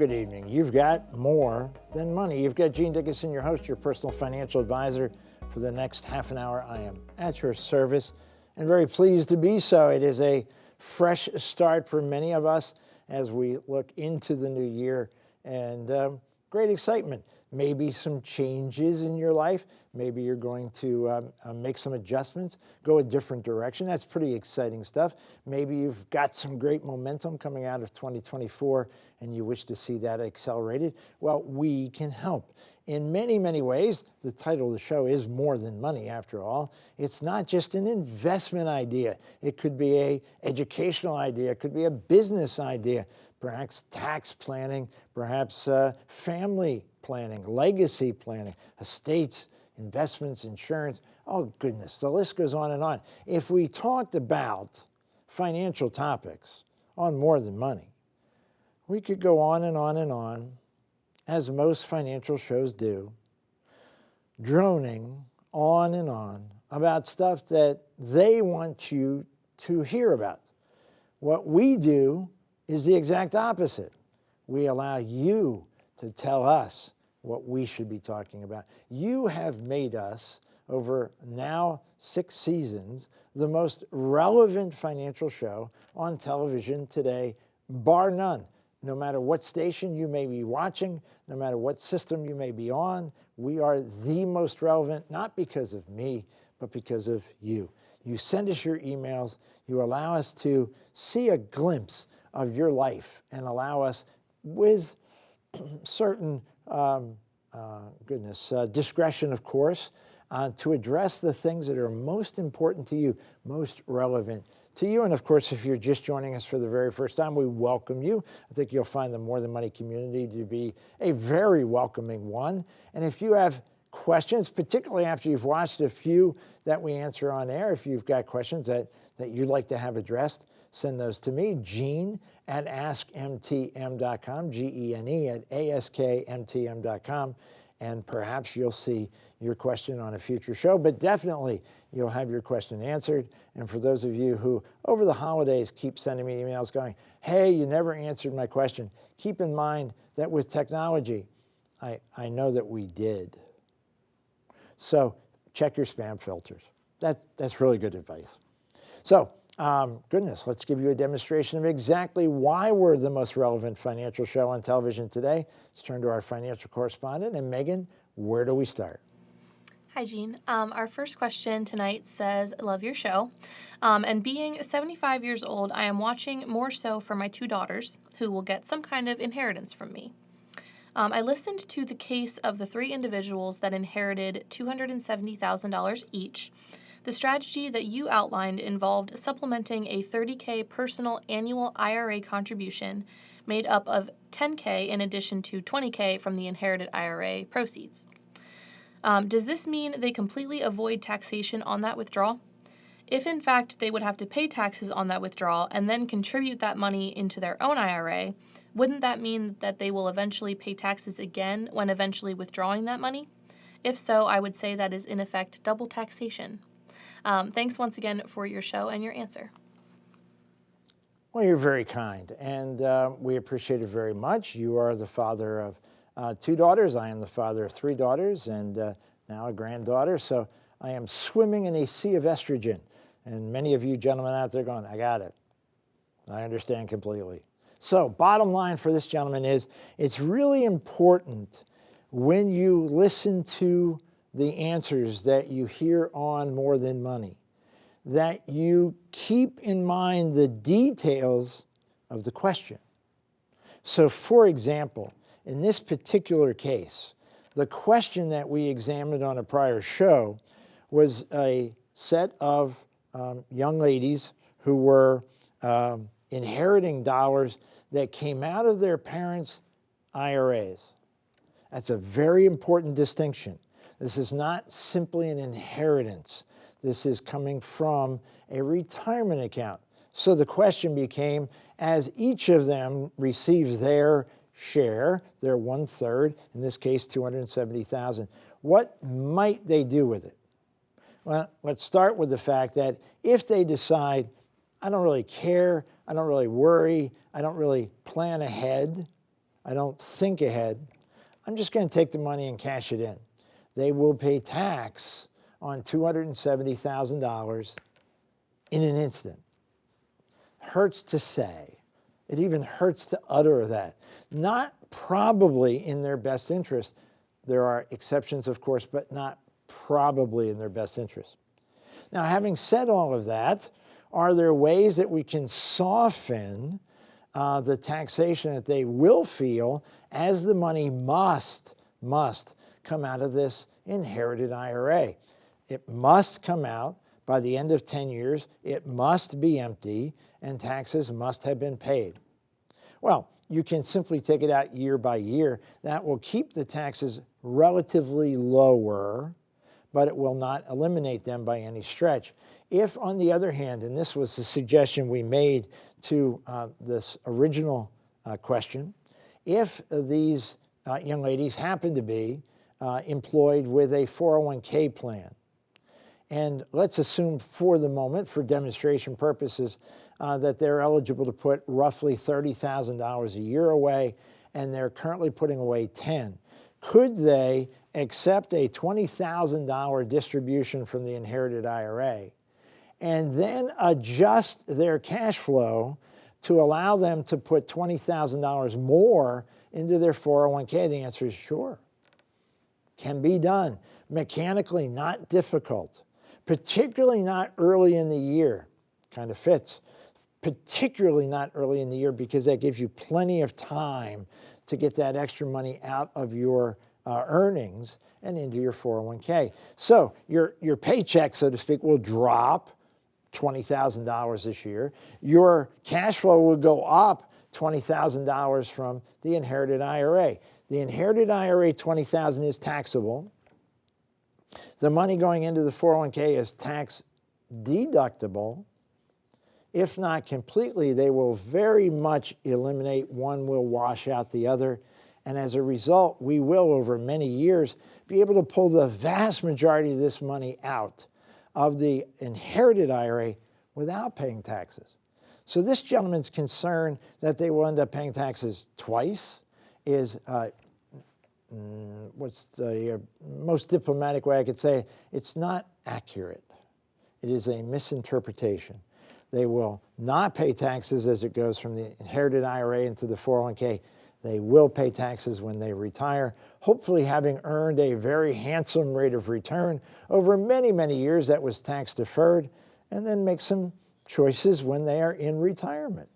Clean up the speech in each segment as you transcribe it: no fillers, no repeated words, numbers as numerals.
good evening. You've got more than money. You've got Gene Dickinson, your host, your personal financial advisor. For the next half an hour, I am at your service and very pleased to be so. It is a fresh start for many of us as we look into the new year, and great excitement. Maybe some changes in your life. Maybe you're going to make some adjustments, go a different direction. That's pretty exciting stuff. Maybe you've got some great momentum coming out of 2024 and you wish to see that accelerated. Well, we can help in many, many ways. The title of the show is More Than Money, after all. It's not just an investment idea. It could be an educational idea. It could be a business idea, perhaps tax planning, perhaps family planning, legacy planning, estates, investments, insurance. Oh, goodness, the list goes on and on. If we talked about financial topics on More Than Money, we could go on and on and on, as most financial shows do, droning on and on about stuff that they want you to hear about. What we do is the exact opposite. We allow you to tell us what we should be talking about. You have made us, over now 6 seasons, the most relevant financial show on television today, bar none. No matter what station you may be watching, no matter what system you may be on, we are the most relevant, not because of me, but because of you. You send us your emails, you allow us to see a glimpse of your life and allow us, with certain discretion, of course, to address the things that are most important to you, most relevant to you. And of course, if you're just joining us for the very first time, we welcome you. I think you'll find the More Than Money community to be a very welcoming one. And if you have questions, particularly after you've watched a few that we answer on air, if you've got questions that you'd like to have addressed, send those to me, Gene at askmtm.com, Gene at askmtm.com, and perhaps you'll see your question on a future show, but definitely you'll have your question answered. And for those of you who over the holidays keep sending me emails going, hey, you never answered my question, keep in mind that with technology, I know that we did. So check your spam filters. That's really good advice. So, goodness, let's give you a demonstration of exactly why we're the most relevant financial show on television today. Let's turn to our financial correspondent. And Megan, where do we start? Hi, Gene. Our first question tonight says, love your show. And being 75 years old, I am watching more so for my 2 daughters, who will get some kind of inheritance from me. I listened to the case of the 3 individuals that inherited $270,000 each. The strategy that you outlined involved supplementing a $30K personal annual IRA contribution made up of $10K in addition to $20K from the inherited IRA proceeds. Does this mean they completely avoid taxation on that withdrawal? If in fact they would have to pay taxes on that withdrawal and then contribute that money into their own IRA, wouldn't that mean that they will eventually pay taxes again when eventually withdrawing that money? If so, I would say that is in effect double taxation. Thanks once again for your show and your answer. Well, you're very kind, and we appreciate it very much. You are the father of 2 daughters. I am the father of 3 daughters, and now a granddaughter. So I am swimming in a sea of estrogen. And many of you gentlemen out there going, I got it. I understand completely. So bottom line for this gentleman is, it's really important when you listen to the answers that you hear on More Than Money, that you keep in mind the details of the question. So for example, in this particular case, the question that we examined on a prior show was a set of young ladies who were inheriting dollars that came out of their parents' IRAs. That's a very important distinction. This is not simply an inheritance. This is coming from a retirement account. So the question became, as each of them receives their share, their 1/3, in this case $270,000, what might they do with it? Well, let's start with the fact that if they decide, I don't really care, I don't really worry, I don't really plan ahead, I don't think ahead. I'm just going to take the money and cash it in. They will pay tax on $270,000 in an instant. Hurts to say. It even hurts to utter that. Not probably in their best interest. There are exceptions, of course, but not probably in their best interest. Now, having said all of that, are there ways that we can soften the taxation that they will feel as the money must come out of this inherited IRA? It must come out by the end of 10 years. It must be empty, and taxes must have been paid. Well, you can simply take it out year by year. That will keep the taxes relatively lower, but it will not eliminate them by any stretch. If, on the other hand, and this was the suggestion we made to this original question, if these young ladies happen to be employed with a 401k plan, and let's assume for the moment, for demonstration purposes, that they're eligible to put roughly $30,000 a year away, and they're currently putting away 10. Could they accept a $20,000 distribution from the inherited IRA and then adjust their cash flow to allow them to put $20,000 more into their 401k? The answer is sure. Can be done. Mechanically, not difficult. Particularly not early in the year. Kind of fits. Particularly not early in the year because that gives you plenty of time to get that extra money out of your earnings and into your 401k. So your paycheck, so to speak, will drop $20,000 this year. Your cash flow will go up $20,000 from the inherited IRA. The inherited IRA, $20,000 is taxable. The money going into the 401k is tax deductible. If not completely, they will very much eliminate. One will wash out the other. And as a result, we will, over many years, be able to pull the vast majority of this money out of the inherited IRA without paying taxes. So this gentleman's concern that they will end up paying taxes twice is, what's the most diplomatic way I could say, it's not accurate. It is a misinterpretation. They will not pay taxes as it goes from the inherited IRA into the 401k. They will pay taxes when they retire, hopefully having earned a very handsome rate of return over many, many years that was tax deferred, and then make some choices when they are in retirement.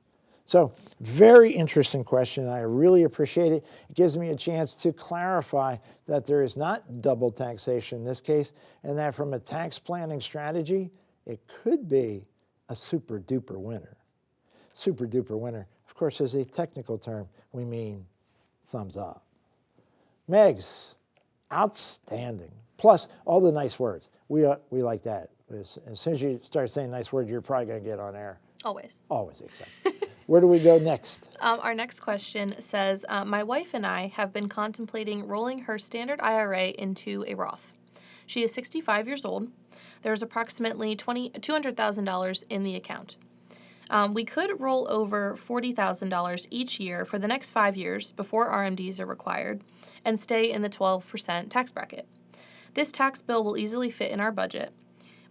So, very interesting question. I really appreciate it. It gives me a chance to clarify that there is not double taxation in this case, and that from a tax planning strategy, it could be a super duper winner. Super duper winner, of course, is a technical term. We mean thumbs up. Megs, outstanding. Plus, all the nice words. We like that. As soon as you start saying nice words, you're probably going to get on air. Always. Always, exactly. Where do we go next? Our next question says, my wife and I have been contemplating rolling her standard IRA into a Roth. She is 65 years old. There's approximately $200,000 in the account. We could roll over $40,000 each year for the next 5 years before RMDs are required and stay in the 12% tax bracket. This tax bill will easily fit in our budget.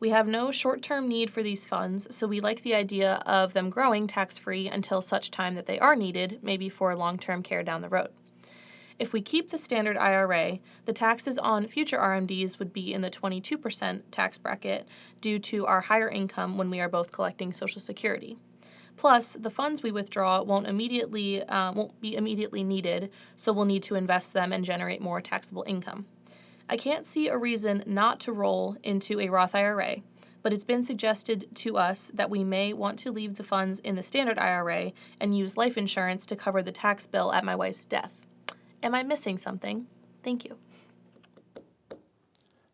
We have no short-term need for these funds, so we like the idea of them growing tax-free until such time that they are needed, maybe for long-term care down the road. If we keep the standard IRA, the taxes on future RMDs would be in the 22% tax bracket due to our higher income when we are both collecting Social Security. Plus, the funds we withdraw won't be immediately needed, so we'll need to invest them and generate more taxable income. I can't see a reason not to roll into a Roth IRA, but it's been suggested to us that we may want to leave the funds in the standard IRA and use life insurance to cover the tax bill at my wife's death. Am I missing something? Thank you.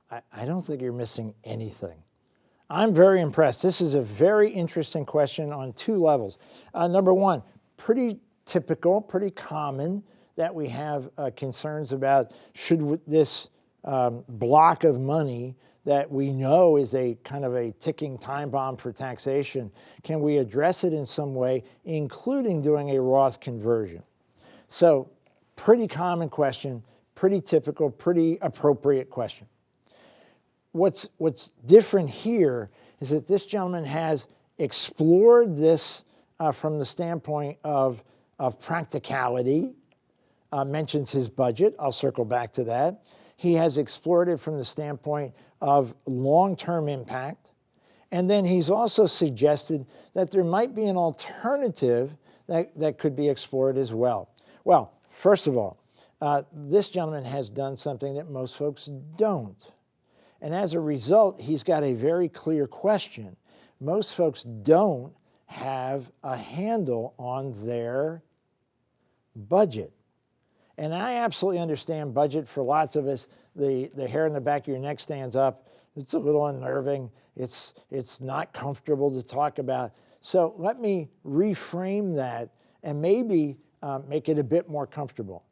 I don't think you're missing anything. I'm very impressed. This is a very interesting question on two levels. Number one, pretty typical, pretty common that we have concerns about should this block of money that we know is a kind of a ticking time bomb for taxation, can we address it in some way, including doing a Roth conversion? So Pretty common question, pretty typical, pretty appropriate question. What's different here is that this gentleman has explored this from the standpoint of practicality, mentions his budget. I'll circle back to that. He has explored it from the standpoint of long-term impact. And then he's also suggested that there might be an alternative that could be explored as well. Well, first of all, this gentleman has done something that most folks don't. And as a result, he's got a very clear question. Most folks don't have a handle on their budget. And I absolutely understand budget for lots of us. The hair in the back of your neck stands up. It's a little unnerving. It's not comfortable to talk about. So let me reframe that and maybe make it a bit more comfortable.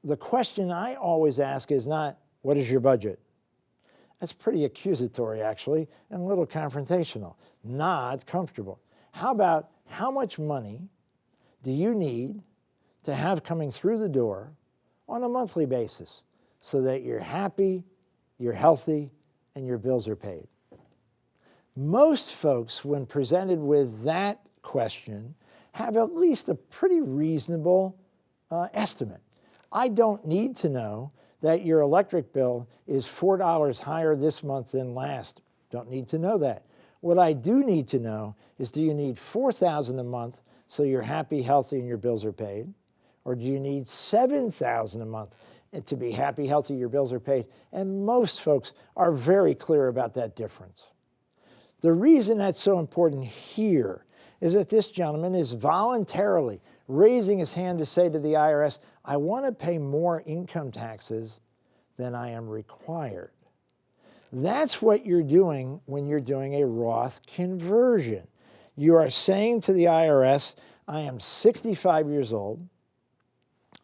The question I always ask is not, what is your budget? That's pretty accusatory, actually, and a little confrontational. Not comfortable. How about, how much money do you need to have coming through the door on a monthly basis so that you're happy, you're healthy, and your bills are paid? Most folks, when presented with that question, have at least a pretty reasonable estimate. I don't need to know that your electric bill is $4 higher this month than last. Don't need to know that. What I do need to know is, do you need $4,000 a month so you're happy, healthy, and your bills are paid? Or do you need $7,000 a month to be happy, healthy, your bills are paid? And most folks are very clear about that difference. The reason that's so important here is that this gentleman is voluntarily raising his hand to say to the IRS, I want to pay more income taxes than I am required. That's what you're doing when you're doing a Roth conversion. You are saying to the IRS, I am 65 years old.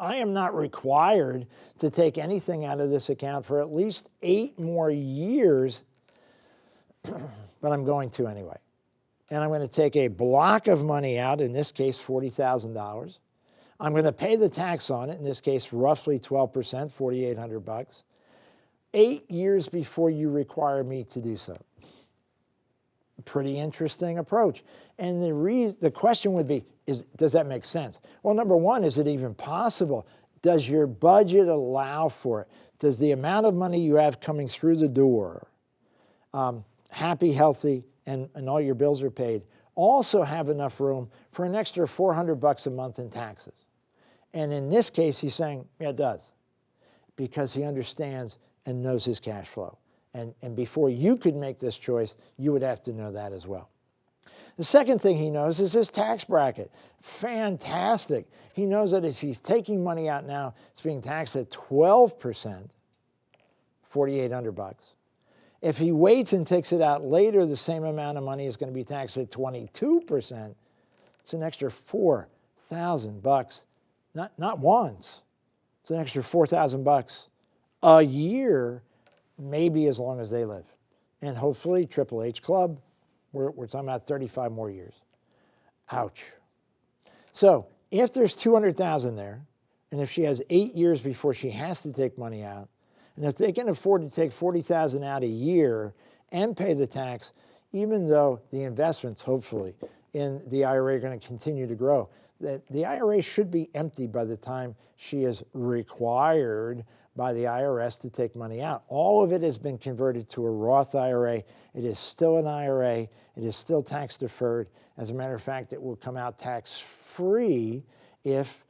I am not required to take anything out of this account for at least 8 more years, but I'm going to anyway. And I'm going to take a block of money out, in this case, $40,000. I'm going to pay the tax on it, in this case, roughly 12%, $4,800, 8 years before you require me to do so. Pretty interesting approach. And the question would be, does that make sense? Well, number one, is it even possible? Does your budget allow for it? Does the amount of money you have coming through the door, happy, healthy, and all your bills are paid, also have enough room for an extra $400 a month in taxes? And in this case, he's saying, yeah, it does, because he understands and knows his cash flow. And before you could make this choice, you would have to know that as well. The second thing he knows is his tax bracket. Fantastic. He knows that as he's taking money out now, it's being taxed at 12%, $4,800. If he waits and takes it out later, the same amount of money is going to be taxed at 22%. It's an extra $4,000. Not once. It's an extra $4,000 a year, maybe as long as they live. And hopefully, Triple H Club, we're talking about 35 more years. Ouch. So if there's $200,000 there, and if she has 8 years before she has to take money out, and if they can afford to take $40,000 out a year and pay the tax, even though the investments, hopefully, in the IRA are going to continue to grow, the IRA should be empty by the time she is required by the IRS to take money out. All of it has been converted to a Roth IRA. It is still an IRA. It is still tax deferred. As a matter of fact, it will come out tax-free if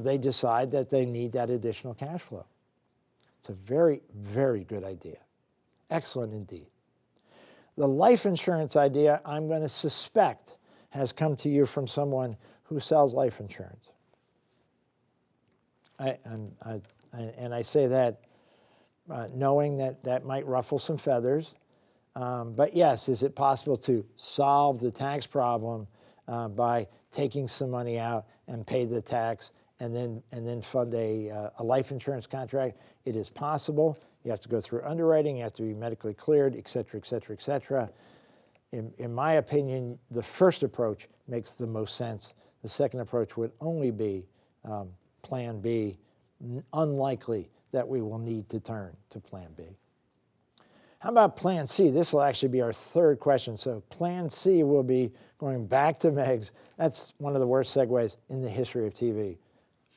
they decide that they need that additional cash flow. It's a very, very good idea. Excellent indeed. The life insurance idea, I'm going to suspect, has come to you from someone who sells life insurance. And I say that knowing that that might ruffle some feathers. But yes, is it possible to solve the tax problem by taking some money out and pay the tax and then fund a life insurance contract? It is possible. You have to go through underwriting. You have to be medically cleared, et cetera, et cetera, et cetera. In my opinion, the first approach makes the most sense. The second approach would only be plan B. Unlikely that we will need to turn to plan B. How about plan C? This will actually be our third question. So plan C will be going back to Megs. That's one of the worst segues in the history of TV.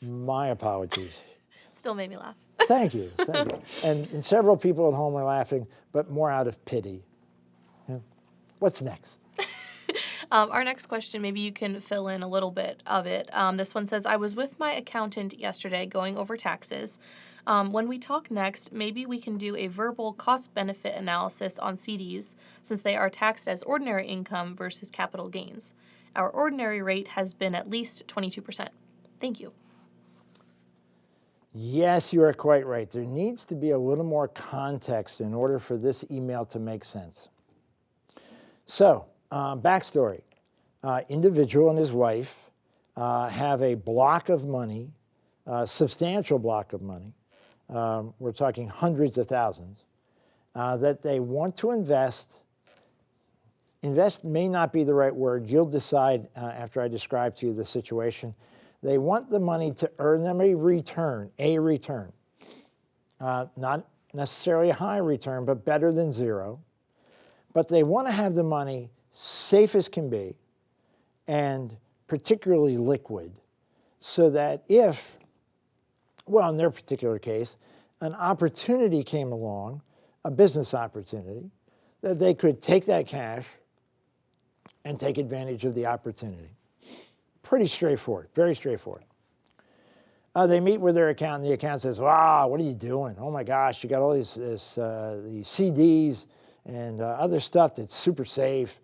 My apologies. Still made me laugh. Thank you. Thank you. And several people at home are laughing, but more out of pity. Yeah. What's next? Our next question, maybe you can fill in a little bit of it. This one says, I was with my accountant yesterday going over taxes. When we talk next, maybe we can do a verbal cost-benefit analysis on CDs since they are taxed as ordinary income versus capital gains. Our ordinary rate has been at least 22%. Thank you. Yes, you are quite right. There needs to be a little more context in order for this email to make sense. So, backstory. Individual and his wife have a block of money, a substantial block of money. We're talking hundreds of thousands, that they want to invest. Invest may not be the right word. You'll decide after I describe to you the situation. They want the money to earn them a return. Not necessarily a high return, but better than zero. But they want to have the money safe as can be and particularly liquid so that if, well, in their particular case, an opportunity came along, a business opportunity, that they could take that cash and take advantage of the opportunity. Pretty straightforward, very straightforward. They meet with their accountant. The accountant says, wow, what are you doing? Oh my gosh, you got all these CDs and other stuff that's super safe.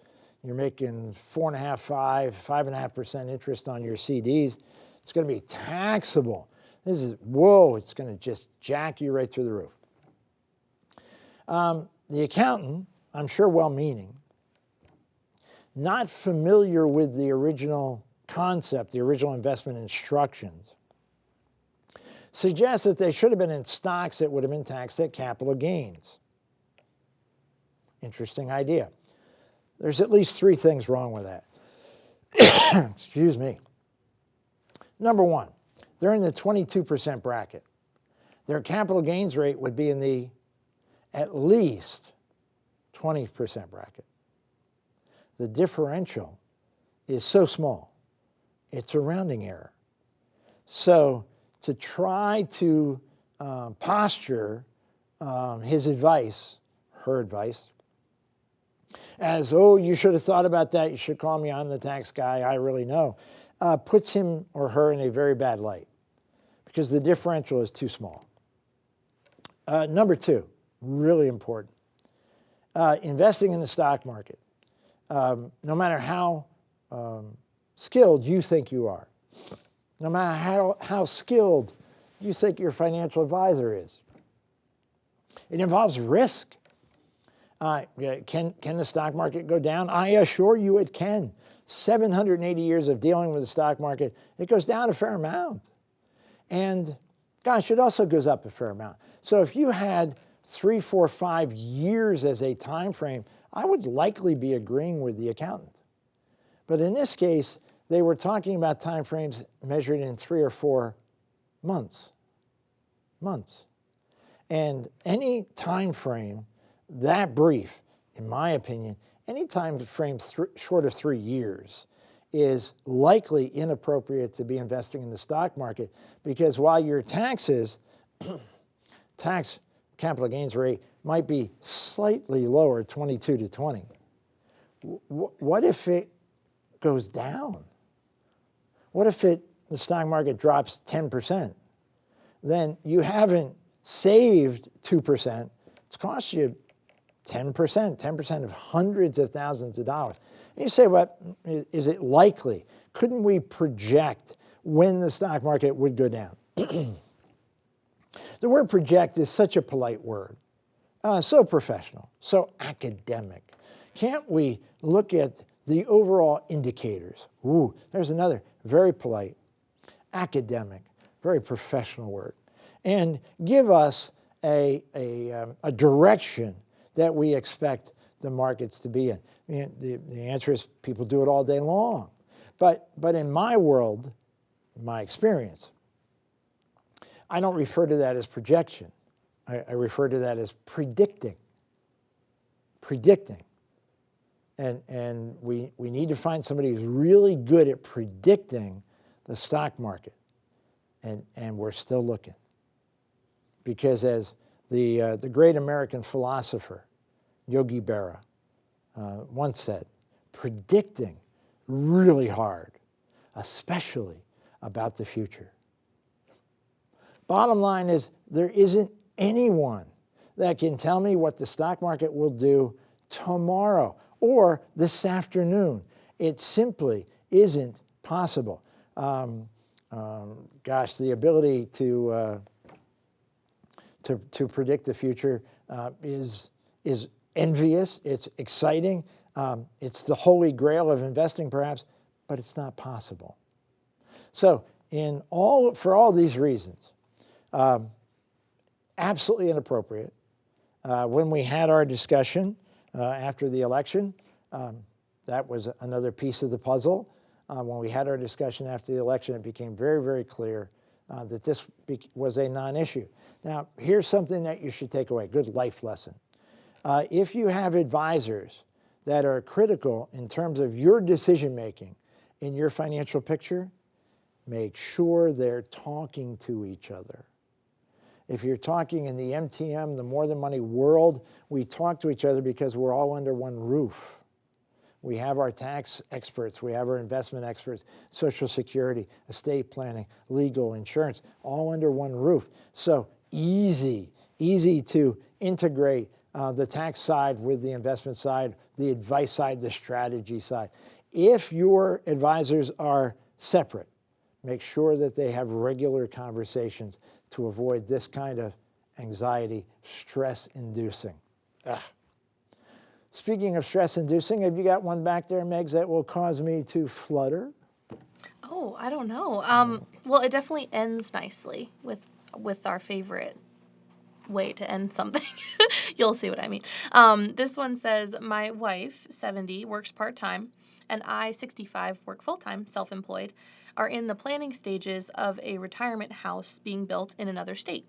You're making 4.5%, 5.5% interest on your CDs. It's going to be taxable. This is, whoa, it's going to just jack you right through the roof. The accountant, I'm sure well-meaning, not familiar with the original concept, the original investment instructions, suggests that they should have been in stocks that would have been taxed at capital gains. Interesting idea. There's at least three things wrong with that. Excuse me. Number one, they're in the 22% bracket. Their capital gains rate would be in the at least 20% bracket. The differential is so small, it's a rounding error. So to try to posture his advice, her advice, as, oh, you should have thought about that, you should call me, I'm the tax guy, I really know, puts him or her in a very bad light because the differential is too small. Number two, really important, investing in the stock market, no matter how skilled you think you are, no matter how skilled you think your financial advisor is, it involves risk. Can the stock market go down? I assure you it can. 780 years of dealing with the stock market, it goes down a fair amount. And gosh, it also goes up a fair amount. So if you had 3, 4, 5 years as a time frame, I would likely be agreeing with the accountant. But in this case, they were talking about time frames measured in 3 or 4 months. And any time frame that brief, in my opinion, any time frame short of 3 years is likely inappropriate to be investing in the stock market because while your taxes, tax capital gains rate might be slightly lower, 22 to 20, what if it goes down? What if the stock market drops 10%? Then you haven't saved 2%. It's cost you 10% of hundreds of thousands of dollars. And you say, well, is it likely? Couldn't we project when the stock market would go down? The word project is such a polite word, so professional, so academic. Can't we look at the overall indicators? Ooh, there's another very polite, academic, very professional word. And give us a direction that we expect the markets to be in. I mean, the answer is people do it all day long. But in my world, my experience, I don't refer to that as projection. I refer to that as predicting. Predicting. And we need to find somebody who's really good at predicting the stock market. And we're still looking. Because as the great American philosopher, Yogi Berra, once said, predicting really hard, especially about the future. Bottom line is, there isn't anyone that can tell me what the stock market will do tomorrow or this afternoon. It simply isn't possible. Gosh, the ability to predict the future is envious. It's exciting. It's the holy grail of investing, perhaps, but it's not possible. So, for all these reasons, absolutely inappropriate. When we had our discussion after the election, that was another piece of the puzzle. When we had our discussion after the election, it became very, very clear that this was a non-issue. Now, here's something that you should take away, good life lesson. If you have advisors that are critical in terms of your decision-making in your financial picture, make sure they're talking to each other. If you're talking in the MTM, the More Than Money world, we talk to each other because we're all under one roof. We have our tax experts, we have our investment experts, Social Security, estate planning, legal, insurance, all under one roof. So easy to integrate the tax side with the investment side, the advice side, the strategy side. If your advisors are separate, make sure that they have regular conversations to avoid this kind of anxiety, stress-inducing. Speaking of stress-inducing, have you got one back there, Megs, that will cause me to flutter? Oh, I don't know. Well, it definitely ends nicely with our favorite way to end something. You'll see what I mean. This one says, my wife, 70, works part-time, and I, 65, work full-time, self-employed, are in the planning stages of a retirement house being built in another state.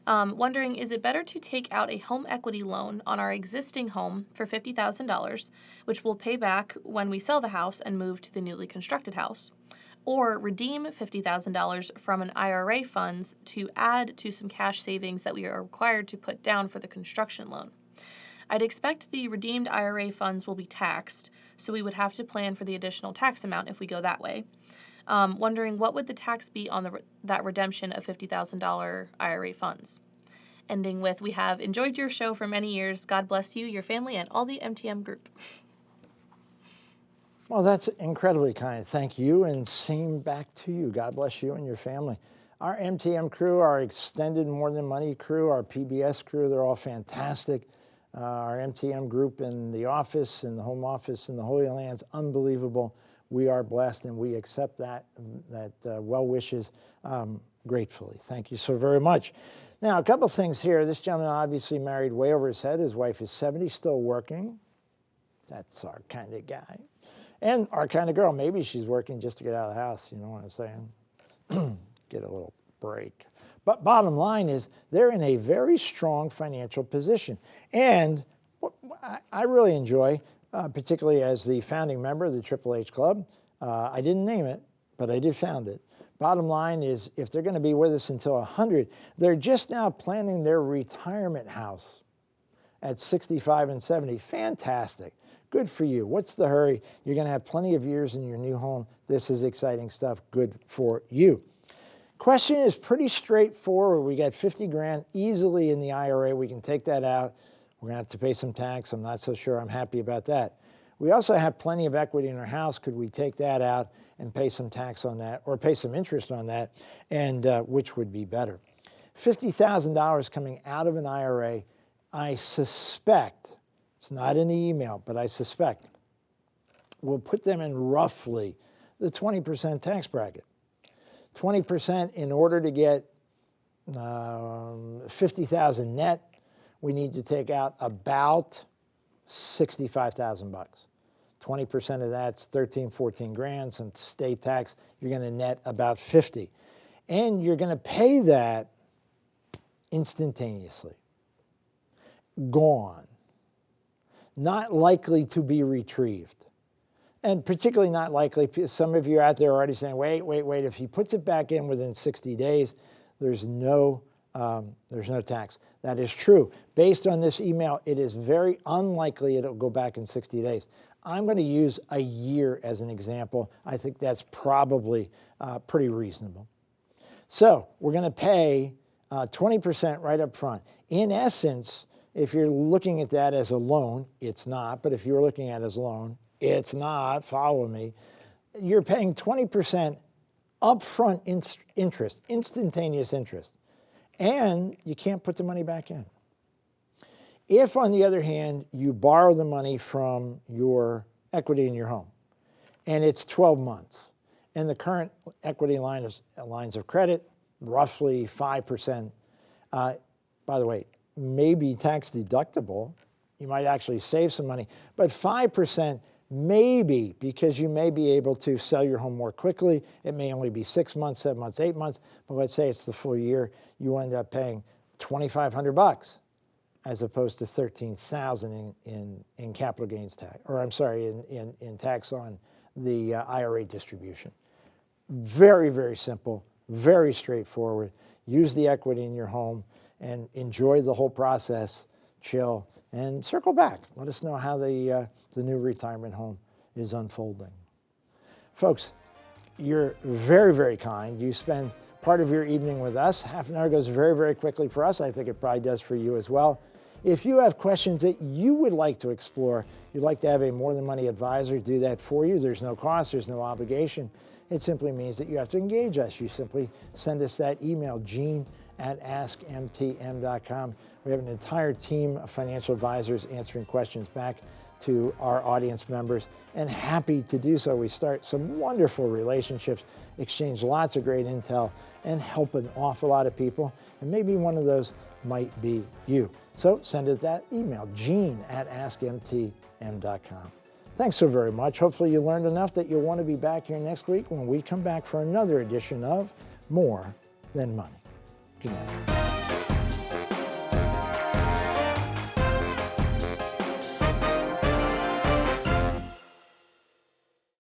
Wondering, is it better to take out a home equity loan on our existing home for $50,000, which we'll pay back when we sell the house and move to the newly constructed house, or redeem $50,000 from an IRA funds to add to some cash savings that we are required to put down for the construction loan? I'd expect the redeemed IRA funds will be taxed, so we would have to plan for the additional tax amount if we go that way. Wondering, what would the tax be on that redemption of $50,000 IRA funds? Ending with, we have enjoyed your show for many years. God bless you, your family, and all the MTM group. Well, that's incredibly kind. Thank you, and same back to you. God bless you and your family. Our MTM crew, our extended More Than Money crew, our PBS crew, they're all fantastic. Our MTM group in the office, in the home office, in the Holy Land's unbelievable. We are blessed, and we accept that well wishes gratefully. Thank you so very much. Now, a couple things here. This gentleman obviously married way over his head. His wife is 70, still working. That's our kind of guy. And our kind of girl. Maybe she's working just to get out of the house, you know what I'm saying? Get a little break. But bottom line is, they're in a very strong financial position. And what I really enjoy, particularly as the founding member of the Triple H Club, I didn't name it, but I did found it. Bottom line is, if they're going to be with us until 100, they're just now planning their retirement house at 65 and 70. Fantastic. Good for you. What's the hurry? You're going to have plenty of years in your new home. This is exciting stuff. Good for you. Question is pretty straightforward. We got 50 grand easily in the IRA. We can take that out. We're going to have to pay some tax. I'm not so sure I'm happy about that. We also have plenty of equity in our house. Could we take that out and pay some tax on that, or pay some interest on that, and which would be better? $50,000 coming out of an IRA, I suspect, it's not in the email, but I suspect, will put them in roughly the 20% tax bracket. 20% in order to get 50,000 net, we need to take out about 65,000 bucks. 20% of that's 13, 14 grand, some state tax, you're going to net about 50. and you're going to pay that instantaneously. Gone. Not likely to be retrieved. And particularly not likely, some of you out there are already saying, wait, if he puts it back in within 60 days, there's no tax. That is true. Based on this email, it is very unlikely it'll go back in 60 days. I'm going to use a year as an example. I think that's probably pretty reasonable. So we're going to pay 20% right up front. In essence, if you're looking at that as a loan, it's not, but if you're looking at it as a loan, it's not, follow me. You're paying 20% upfront interest, instantaneous interest, and you can't put the money back in. If, on the other hand, you borrow the money from your equity in your home, and it's 12 months, and the current equity lines of credit, roughly 5%, by the way, maybe tax deductible, you might actually save some money, but 5% maybe, because you may be able to sell your home more quickly. It may only be 6 months, 7 months, 8 months, but let's say it's the full year, you end up paying $2,500 as opposed to $13,000 in capital gains tax, or I'm sorry, in tax on the IRA distribution. Very, very simple, very straightforward. Use the equity in your home and enjoy the whole process, chill, and circle back. Let us know how the new retirement home is unfolding. Folks, you're very, very kind. You spend part of your evening with us. Half an hour goes very, very quickly for us. I think it probably does for you as well. If you have questions that you would like to explore, you'd like to have a More Than Money advisor do that for you. There's no cost, there's no obligation. It simply means that you have to engage us. You simply send us that email, gene@askmtm.com. We have an entire team of financial advisors answering questions back to our audience members, and happy to do so. We start some wonderful relationships, exchange lots of great intel, and help an awful lot of people. And maybe one of those might be you. So send us that email, gene@askmtm.com. Thanks so very much. Hopefully you learned enough that you'll want to be back here next week when we come back for another edition of More Than Money. Good night.